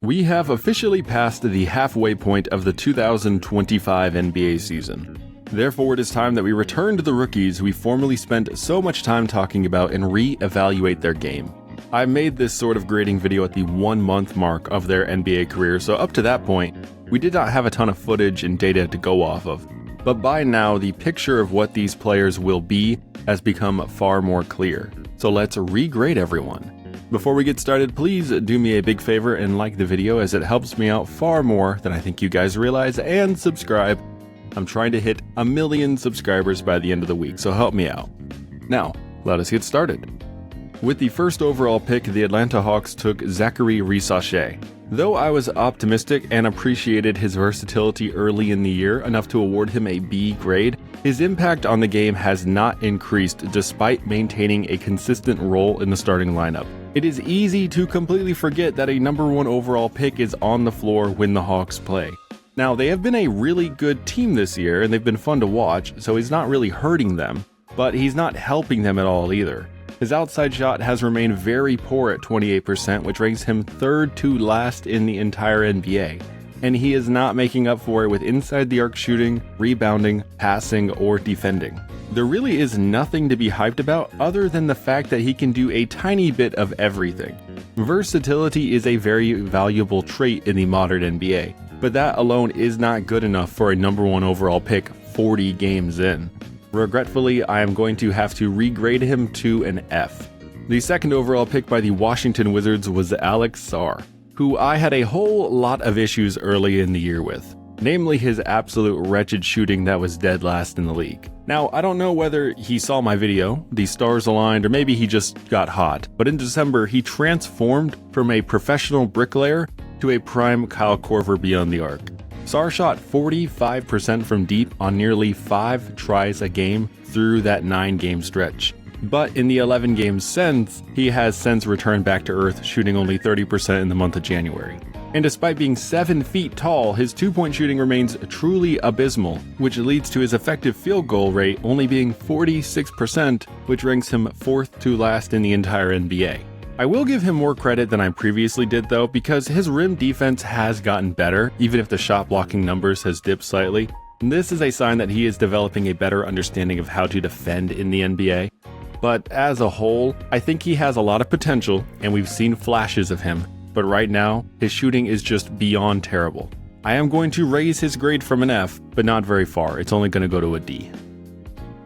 We have officially passed the halfway point of the 2025 NBA season. Therefore, it is time that we return to the rookies we formerly spent so much time talking about and re-evaluate their game. I made this sort of grading video at the 1 month mark of their NBA career, so up to that point, we did not have a ton of footage and data to go off of. But by now, the picture of what these players will be has become far more clear. So let's regrade everyone. Before we get started, please do me a big favor and like the video, as it helps me out far more than I think you guys realize, and subscribe. I'm trying to hit 1 million subscribers by the end of the week, so help me out. Now, let us get started. With the first overall pick, the Atlanta Hawks took Zachary Risachet. Though I was optimistic and appreciated his versatility early in the year enough to award him a B grade, his impact on the game has not increased despite maintaining a consistent role in the starting lineup. It is easy to completely forget that a number 1 overall pick is on the floor when the Hawks play. Now, they have been a really good team this year and they've been fun to watch, so he's not really hurting them, but he's not helping them at all either. His outside shot has remained very poor at 28%, which ranks him third to last in the entire NBA. And he is not making up for it with inside the arc shooting, rebounding, passing, or defending. There really is nothing to be hyped about other than the fact that he can do a tiny bit of everything. Versatility is a very valuable trait in the modern NBA, but that alone is not good enough for a number 1 overall pick 40 games in. Regretfully, I am going to have to regrade him to an F. The second overall pick by the Washington Wizards was Alex Sarr, who I had a whole lot of issues early in the year with, namely his absolute wretched shooting that was dead last in the league. Now, I don't know whether he saw my video, the stars aligned, or maybe he just got hot, but in December he transformed from a professional bricklayer to a prime Kyle Korver beyond the arc. Sarr shot 45% from deep on nearly 5 tries a game through that 9-game stretch. But in the 11 games since, he has since returned back to earth, shooting only 30% in the month of January. And despite being 7 feet tall, his 2-point shooting remains truly abysmal, which leads to his effective field goal rate only being 46%, which ranks him 4th to last in the entire NBA. I will give him more credit than I previously did though, because his rim defense has gotten better, even if the shot blocking numbers has dipped slightly. This is a sign that he is developing a better understanding of how to defend in the NBA. But as a whole, I think he has a lot of potential, and we've seen flashes of him, but right now, his shooting is just beyond terrible. I am going to raise his grade from an F, but not very far. It's only going to go to a D.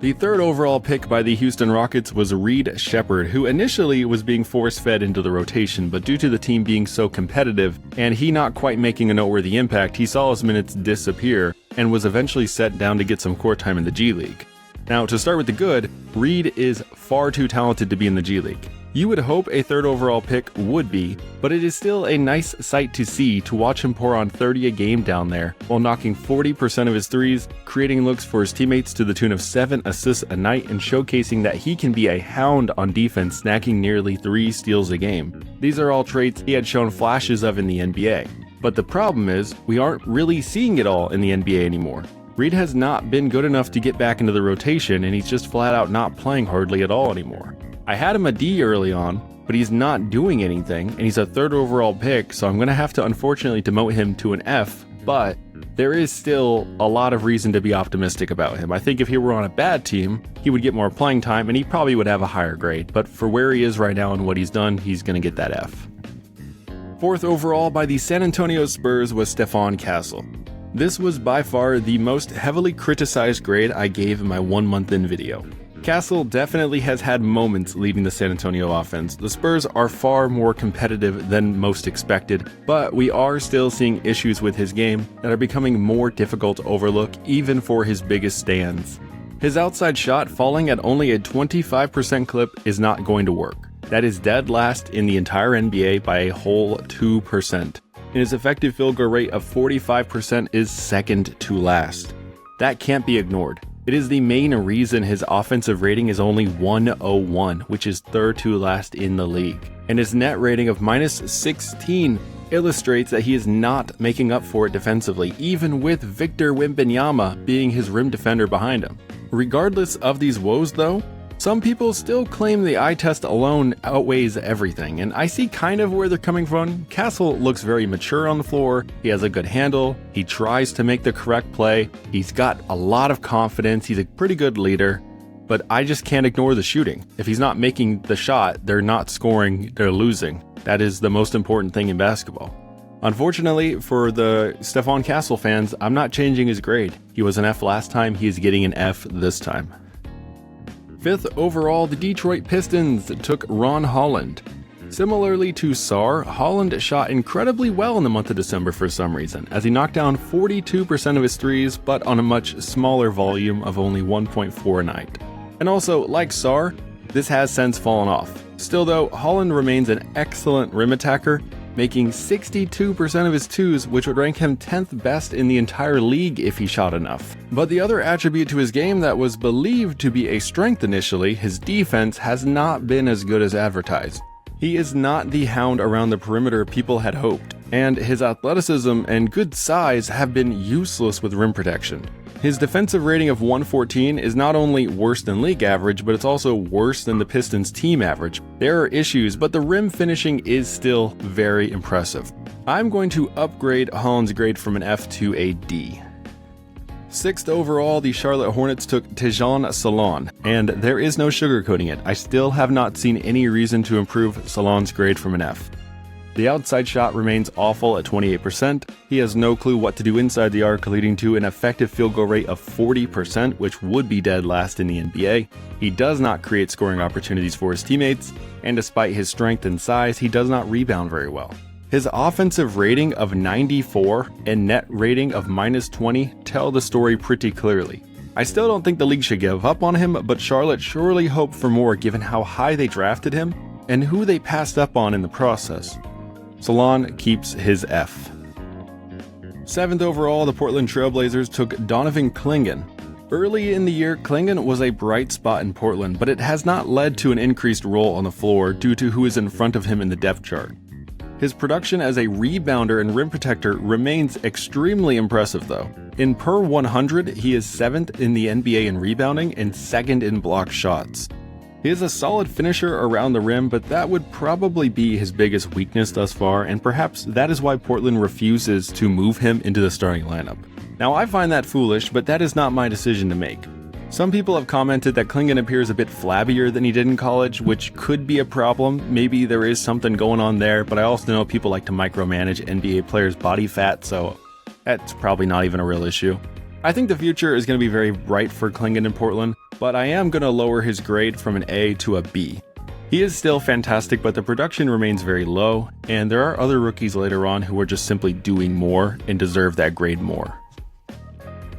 The third overall pick by the Houston Rockets was Reed Sheppard, who initially was being force-fed into the rotation, but due to the team being so competitive and he not quite making a noteworthy impact, he saw his minutes disappear and was eventually set down to get some court time in the G League. Now, to start with the good, Reed is far too talented to be in the G League. You would hope a third overall pick would be, but it is still a nice sight to see to watch him pour on 30 a game down there, while knocking 40% of his threes, creating looks for his teammates to the tune of 7 assists a night, and showcasing that he can be a hound on defense, snacking nearly 3 steals a game. These are all traits he had shown flashes of in the NBA. But the problem is, we aren't really seeing it all in the NBA anymore. Reed has not been good enough to get back into the rotation, and he's just flat out not playing hardly at all anymore. I had him a D early on, but he's not doing anything, and he's a third overall pick, so I'm going to have to unfortunately demote him to an F, but there is still a lot of reason to be optimistic about him. I think if he were on a bad team, he would get more playing time, and he probably would have a higher grade, but for where he is right now and what he's done, he's going to get that F. Fourth overall by the San Antonio Spurs was Stephon Castle. This was by far the most heavily criticized grade I gave in my 1 month in video. Castle definitely has had moments leading the San Antonio offense. The Spurs are far more competitive than most expected, but we are still seeing issues with his game that are becoming more difficult to overlook even for his biggest stands. His outside shot falling at only a 25% clip is not going to work. That is dead last in the entire NBA by a whole 2%. And his effective field goal rate of 45% is second to last. That can't be ignored. It is the main reason his offensive rating is only 101, which is third to last in the league. And his net rating of minus 16 illustrates that he is not making up for it defensively, even with Victor Wembanyama being his rim defender behind him. Regardless of these woes though, Some people still claim the eye test alone outweighs everything, and I see kind of where they're coming from. Castle looks very mature on the floor, he has a good handle, he tries to make the correct play, he's got a lot of confidence, he's a pretty good leader, but I just can't ignore the shooting. If he's not making the shot, they're not scoring, they're losing. That is the most important thing in basketball. Unfortunately, for the Stephon Castle fans, I'm not changing his grade. He was an F last time, he is getting an F this time. 5th overall, the Detroit Pistons took Ron Holland. Similarly to Sarr, Holland shot incredibly well in the month of December for some reason, as he knocked down 42% of his threes, but on a much smaller volume of only 1.4 a night. And also, like Sarr, this has since fallen off. Still though, Holland remains an excellent rim attacker, making 62% of his twos, which would rank him 10th best in the entire league if he shot enough. But the other attribute to his game that was believed to be a strength initially, his defense, has not been as good as advertised. He is not the hound around the perimeter people had hoped, and his athleticism and good size have been useless with rim protection. His defensive rating of 114 is not only worse than league average, but it's also worse than the Pistons team average. There are issues, but the rim finishing is still very impressive. I'm going to upgrade Holland's grade from an F to a D. 6th overall, the Charlotte Hornets took Tejan Salon, and there is no sugarcoating it. I still have not seen any reason to improve Salon's grade from an F. The outside shot remains awful at 28%. He has no clue what to do inside the arc, leading to an effective field goal rate of 40%, which would be dead last in the NBA. He does not create scoring opportunities for his teammates, and despite his strength and size, he does not rebound very well. His offensive rating of 94 and net rating of -20 tell the story pretty clearly. I still don't think the league should give up on him, but Charlotte surely hoped for more given how high they drafted him and who they passed up on in the process. Salon keeps his F. 7th overall, the Portland Trailblazers took Donovan Clingan. Early in the year, Clingan was a bright spot in Portland, but it has not led to an increased role on the floor due to who is in front of him in the depth chart. His production as a rebounder and rim protector remains extremely impressive though. In per 100, he is 7th in the NBA in rebounding and 2nd in block shots. He is a solid finisher around the rim, but that would probably be his biggest weakness thus far, and perhaps that is why Portland refuses to move him into the starting lineup. Now I find that foolish, but that is not my decision to make. Some people have commented that Clingan appears a bit flabbier than he did in college, which could be a problem. Maybe there is something going on there, but I also know people like to micromanage NBA players' body fat, so that's probably not even a real issue. I think the future is going to be very bright for Clingan in Portland, but I am going to lower his grade from an A to a B. He is still fantastic, but the production remains very low, and there are other rookies later on who are just simply doing more and deserve that grade more.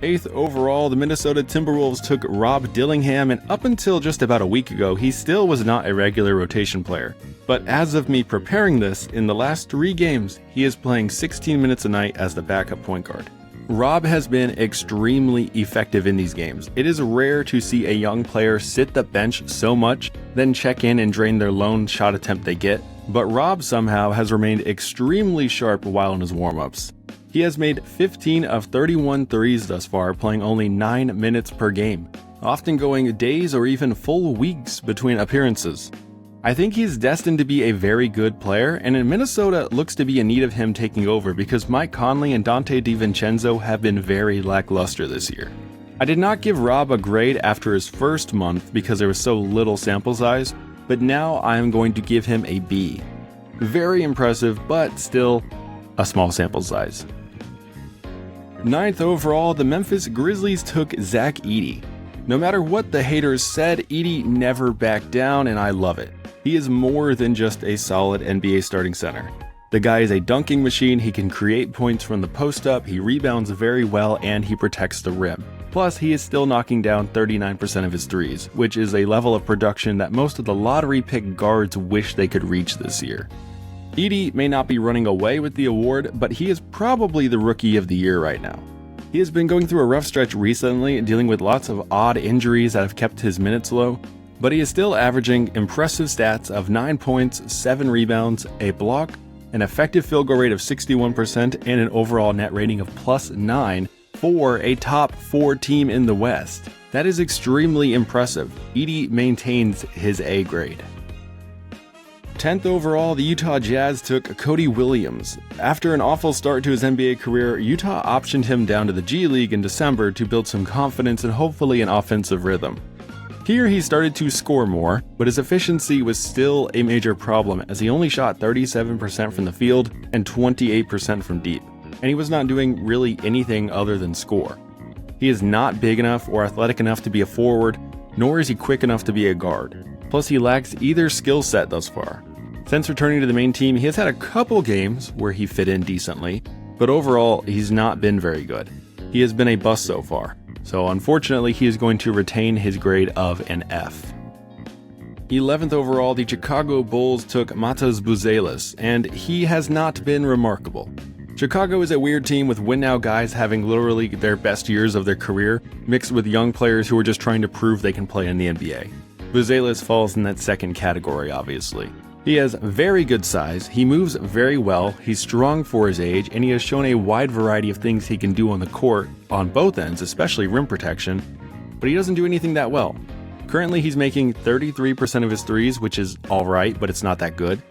8th overall, the Minnesota Timberwolves took Rob Dillingham, and up until just about a week ago, he still was not a regular rotation player. But as of me preparing this, in the last 3 games, he is playing 16 minutes a night as the backup point guard. Rob has been extremely effective in these games. It is rare to see a young player sit the bench so much, then check in and drain their lone shot attempt they get, but Rob somehow has remained extremely sharp while in his warm-ups. He has made 15 of 31 threes thus far, playing only 9 minutes per game, often going days or even full weeks between appearances. I think he's destined to be a very good player, and in Minnesota looks to be in need of him taking over because Mike Conley and Dante DiVincenzo have been very lackluster this year. I did not give Rob a grade after his first month because there was so little sample size, but now I am going to give him a B. Very impressive, but still a small sample size. 9th overall, the Memphis Grizzlies took Zach Edey. No matter what the haters said, Edey never backed down, and I love it. He is more than just a solid NBA starting center. The guy is a dunking machine, he can create points from the post-up, he rebounds very well, and he protects the rim. Plus, he is still knocking down 39% of his threes, which is a level of production that most of the lottery pick guards wish they could reach this year. Edey may not be running away with the award, but he is probably the rookie of the year right now. He has been going through a rough stretch recently, dealing with lots of odd injuries that have kept his minutes low, but he is still averaging impressive stats of 9 points, 7 rebounds, a block, an effective field goal rate of 61%, and an overall net rating of +9 for a top 4 team in the West. That is extremely impressive. Edey maintains his A grade. 10th overall, the Utah Jazz took Cody Williams. After an awful start to his NBA career, Utah optioned him down to the G League in December to build some confidence and hopefully an offensive rhythm. Here he started to score more, but his efficiency was still a major problem as he only shot 37% from the field and 28% from deep, and he was not doing really anything other than score. He is not big enough or athletic enough to be a forward, nor is he quick enough to be a guard. Plus he lacks either skill set thus far. Since returning to the main team, he has had a couple games where he fit in decently, but overall, he's not been very good. He has been a bust so far, so unfortunately, he is going to retain his grade of an F. 11th overall, the Chicago Bulls took Matas Buzelis, and he has not been remarkable. Chicago is a weird team with win-now guys having literally their best years of their career, mixed with young players who are just trying to prove they can play in the NBA. Buzelis falls in that second category, obviously. He has very good size, he moves very well, he's strong for his age, and he has shown a wide variety of things he can do on the court, on both ends, especially rim protection, but he doesn't do anything that well. Currently he's making 33% of his threes, which is alright, but it's not that good.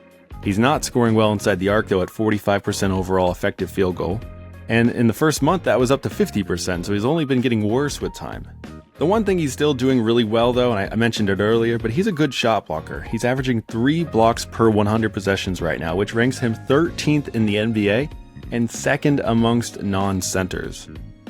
He's not scoring well inside the arc though at 45% overall effective field goal, and in the first month that was up to 50%, so he's only been getting worse with time. The one thing he's still doing really well though, and I mentioned it earlier, but he's a good shot blocker. He's averaging 3 blocks per 100 possessions right now, which ranks him 13th in the NBA and second amongst non-centers.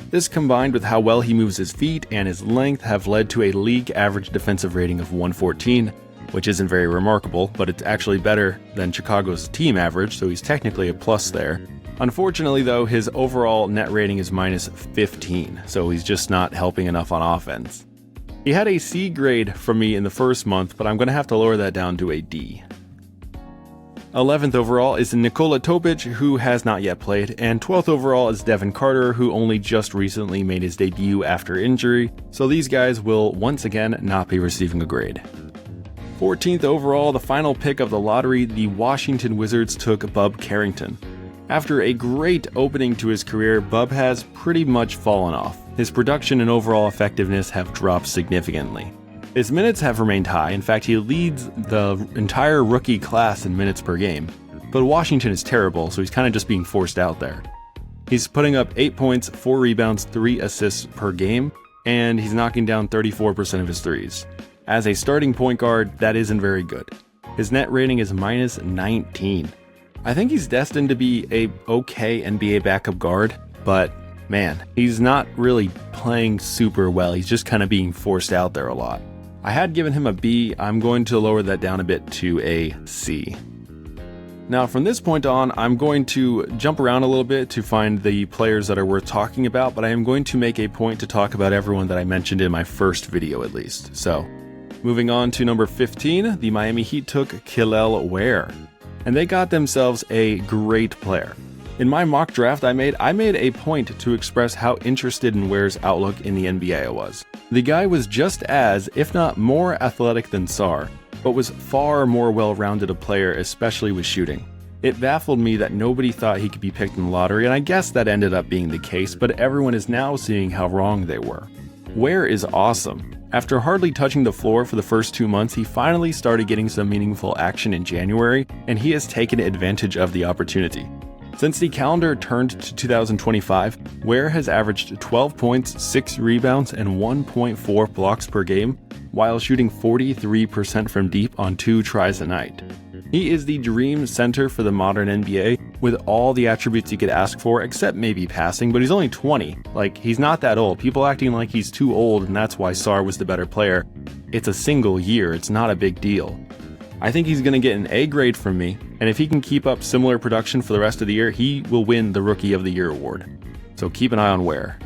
This combined with how well he moves his feet and his length have led to a league average defensive rating of 114, which isn't very remarkable, but it's actually better than Chicago's team average, so he's technically a plus there. Unfortunately though, his overall net rating is minus 15, so he's just not helping enough on offense. He had a C grade from me in the first month, but I'm going to have to lower that down to a D. 11th overall is Nikola Topic, who has not yet played, and 12th overall is Devin Carter, who only just recently made his debut after injury, so these guys will once again not be receiving a grade. 14th overall, the final pick of the lottery, the Washington Wizards took Bub Carrington. After a great opening to his career, Bub has pretty much fallen off. His production and overall effectiveness have dropped significantly. His minutes have remained high, in fact he leads the entire rookie class in minutes per game, but Washington is terrible, so he's kind of just being forced out there. He's putting up 8 points, 4 rebounds, 3 assists per game, and he's knocking down 34% of his threes. As a starting point guard, that isn't very good. His net rating is minus 19. I think he's destined to be a okay NBA backup guard, but man, he's not really playing super well. He's just kind of being forced out there a lot. I had given him a B. I'm going to lower that down a bit to a C. Now from this point on, I'm going to jump around a little bit to find the players that are worth talking about, but I am going to make a point to talk about everyone that I mentioned in my first video at least. So, moving on to number 15, the Miami Heat took Kel'el Ware. And they got themselves a great player. In my mock draft I made a point to express how interested in Ware's outlook in the NBA I was. The guy was just as, if not more athletic than Sarr, but was far more well-rounded a player, especially with shooting. It baffled me that nobody thought he could be picked in the lottery, and I guess that ended up being the case, but everyone is now seeing how wrong they were. Ware is awesome. After hardly touching the floor for the first 2 months, he finally started getting some meaningful action in January, and he has taken advantage of the opportunity. Since the calendar turned to 2025, Ware has averaged 12 points, 6 rebounds, and 1.4 blocks per game, while shooting 43% from deep on 2 tries a night. He is the dream center for the modern NBA, with all the attributes you could ask for, except maybe passing, but he's only 20. Like, he's not that old. People acting like he's too old and that's why Sarr was the better player. It's a single year, it's not a big deal. I think he's going to get an A grade from me, and if he can keep up similar production for the rest of the year, he will win the Rookie of the Year award. So keep an eye on Ware.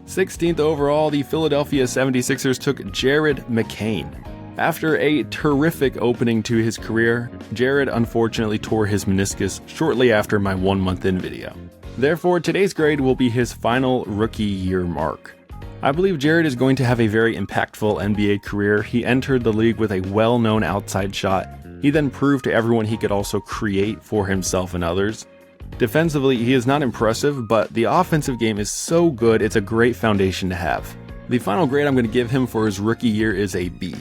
16th overall, the Philadelphia 76ers took Jared McCain. After a terrific opening to his career, Jared unfortunately tore his meniscus shortly after my 1 month in video. Therefore, today's grade will be his final rookie year mark. I believe Jared is going to have a very impactful NBA career. He entered the league with a well-known outside shot. He then proved to everyone he could also create for himself and others. Defensively, he is not impressive, but the offensive game is so good it's a great foundation to have. The final grade I'm going to give him for his rookie year is a B,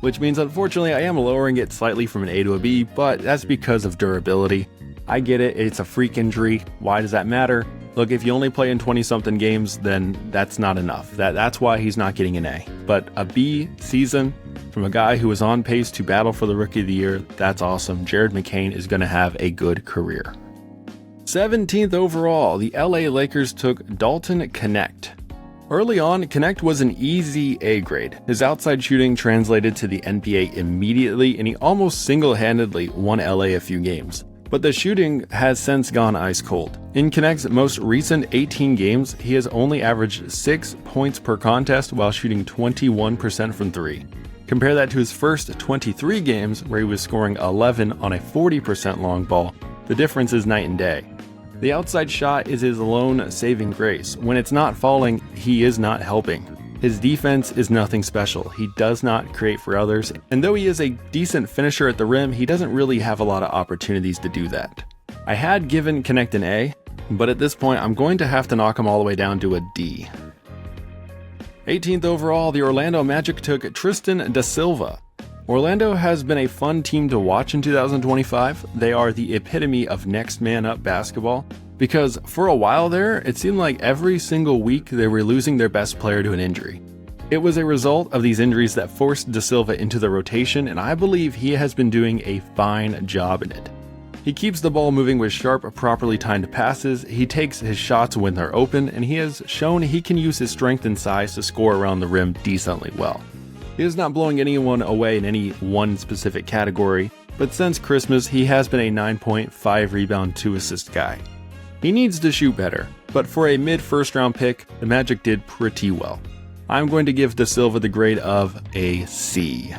which means unfortunately I am lowering it slightly from an A to a B, but that's because of durability. I get it, it's a freak injury. Why does that matter? Look, if you only play in 20-something games, then that's not enough. That's why he's not getting an A. But a B season from a guy who is on pace to battle for the Rookie of the Year, that's awesome. Jared McCain is going to have a good career. 17th overall, the LA Lakers took Dalton Knecht. Early on, Knecht was an easy A grade. His outside shooting translated to the NBA immediately, and he almost single-handedly won LA a few games. But the shooting has since gone ice cold. In Knecht's most recent 18 games, he has only averaged 6 points per contest while shooting 21% from 3. Compare that to his first 23 games where he was scoring 11 on a 40% long ball. The difference is night and day. The outside shot is his lone saving grace. When it's not falling, he is not helping. His defense is nothing special. He does not create for others, and though he is a decent finisher at the rim, he doesn't really have a lot of opportunities to do that. I had given Knecht an A, but at this point I'm going to have to knock him all the way down to a D. 18th overall, the Orlando Magic took Tristan da Silva. Orlando has been a fun team to watch in 2025. They are the epitome of next man up basketball, because for a while there, it seemed like every single week they were losing their best player to an injury. It was a result of these injuries that forced Da Silva into the rotation, and I believe he has been doing a fine job in it. He keeps the ball moving with sharp, properly timed passes, he takes his shots when they're open, and he has shown he can use his strength and size to score around the rim decently well. He is not blowing anyone away in any one specific category, but since Christmas, he has been a 9.5 rebound, 2 assist guy. He needs to shoot better, but for a mid-first round pick, the Magic did pretty well. I'm going to give Da Silva the grade of a C.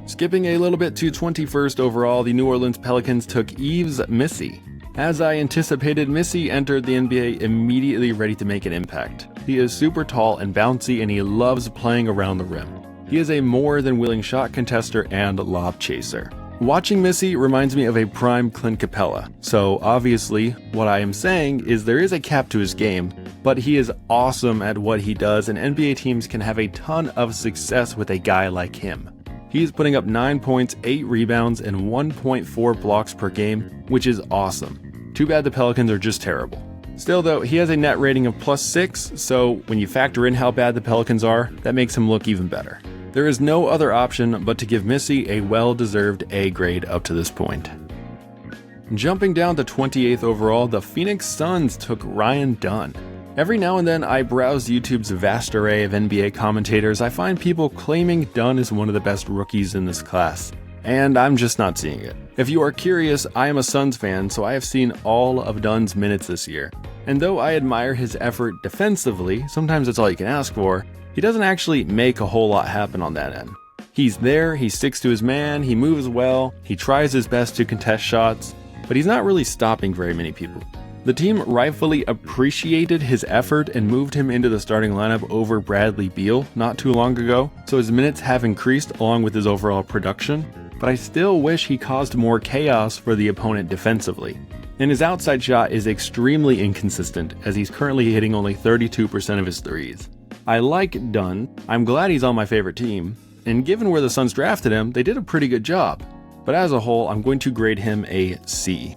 Skipping a little bit to 21st overall, the New Orleans Pelicans took Yves Missi. As I anticipated, Missi entered the NBA immediately ready to make an impact. He is super tall and bouncy, and he loves playing around the rim. He is a more than willing shot contester and lob chaser. Watching Missi reminds me of a prime Clint Capella, so obviously what I am saying is there is a cap to his game, but he is awesome at what he does, and NBA teams can have a ton of success with a guy like him. He is putting up 9 points, 8 rebounds, and 1.4 blocks per game, which is awesome. Too bad the Pelicans are just terrible. Still though, he has a net rating of +6, so when you factor in how bad the Pelicans are, that makes him look even better. There is no other option but to give Missi a well-deserved A grade up to this point. Jumping down to 28th overall, the Phoenix Suns took Ryan Dunn. Every now and then I browse YouTube's vast array of NBA commentators. I find people claiming Dunn is one of the best rookies in this class, and I'm just not seeing it. If you are curious, I am a Suns fan, so I have seen all of Dunn's minutes this year. And though I admire his effort defensively, sometimes it's all you can ask for, he doesn't actually make a whole lot happen on that end. He's there, he sticks to his man, he moves well, he tries his best to contest shots, but he's not really stopping very many people. The team rightfully appreciated his effort and moved him into the starting lineup over Bradley Beal not too long ago, so his minutes have increased along with his overall production, but I still wish he caused more chaos for the opponent defensively. And his outside shot is extremely inconsistent, as he's currently hitting only 32% of his threes. I like Dunn, I'm glad he's on my favorite team, and given where the Suns drafted him, they did a pretty good job. But as a whole, I'm going to grade him a C.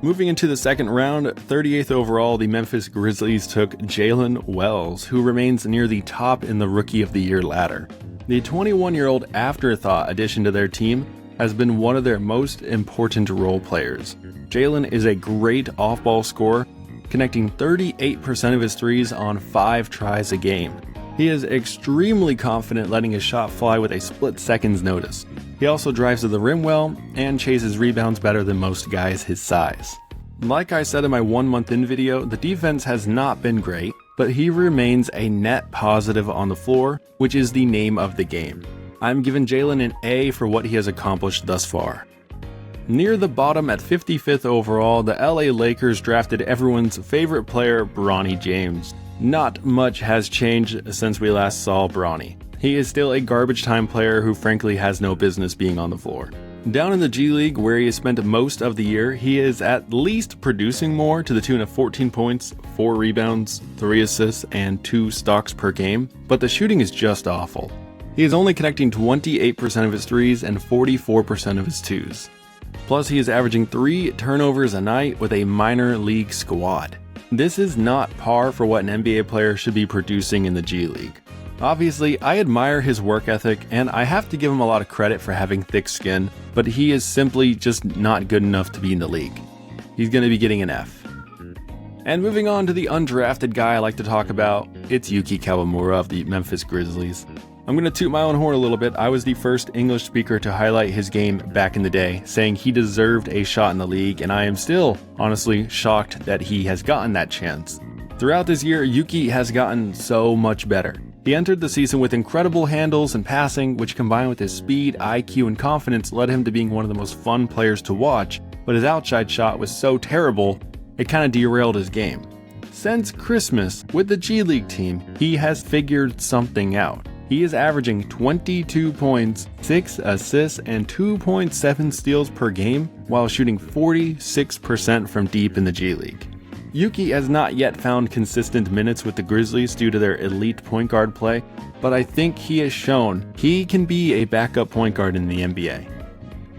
Moving into the second round, 38th overall, the Memphis Grizzlies took Jalen Wells, who remains near the top in the Rookie of the Year ladder. The 21-year-old afterthought addition to their team has been one of their most important role players. Jalen is a great off-ball scorer, connecting 38% of his threes on 5 tries a game. He is extremely confident letting his shot fly with a split second's notice. He also drives to the rim well and chases rebounds better than most guys his size. Like I said in my 1 month in video, the defense has not been great, but he remains a net positive on the floor, which is the name of the game. I'm giving Jalen an A for what he has accomplished thus far. Near the bottom at 55th overall, the LA Lakers drafted everyone's favorite player, Bronny James. Not much has changed since we last saw Bronny. He is still a garbage time player who frankly has no business being on the floor. Down in the G League, where he has spent most of the year, he is at least producing more, to the tune of 14 points, 4 rebounds, 3 assists, and 2 stocks per game, but the shooting is just awful. He is only connecting 28% of his threes and 44% of his twos. Plus, he is averaging 3 turnovers a night with a minor league squad. This is not par for what an NBA player should be producing in the G League. Obviously, I admire his work ethic, and I have to give him a lot of credit for having thick skin, but he is simply just not good enough to be in the league. He's going to be getting an F. And moving on to the undrafted guy I like to talk about, it's Yuki Kawamura of the Memphis Grizzlies. I'm going to toot my own horn a little bit. I was the first English speaker to highlight his game back in the day, saying he deserved a shot in the league, and I am still, honestly, shocked that he has gotten that chance. Throughout this year, Yuki has gotten so much better. He entered the season with incredible handles and passing, which combined with his speed, IQ, and confidence led him to being one of the most fun players to watch, but his outside shot was so terrible, it kind of derailed his game. Since Christmas, with the G League team, he has figured something out. He is averaging 22 points, 6 assists, and 2.7 steals per game, while shooting 46% from deep in the G League. Yuki has not yet found consistent minutes with the Grizzlies due to their elite point guard play, but I think he has shown he can be a backup point guard in the NBA.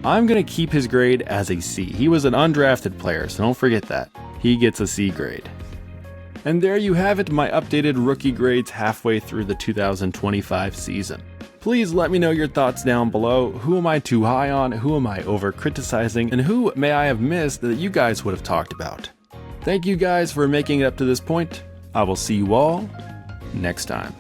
I'm going to keep his grade as a C. He was an undrafted player, so don't forget that. He gets a C grade. And there you have it, my updated rookie grades halfway through the 2025 season. Please let me know your thoughts down below. Who am I too high on? Who am I over criticizing? And who may I have missed that you guys would have talked about? Thank you guys for making it up to this point. I will see you all next time.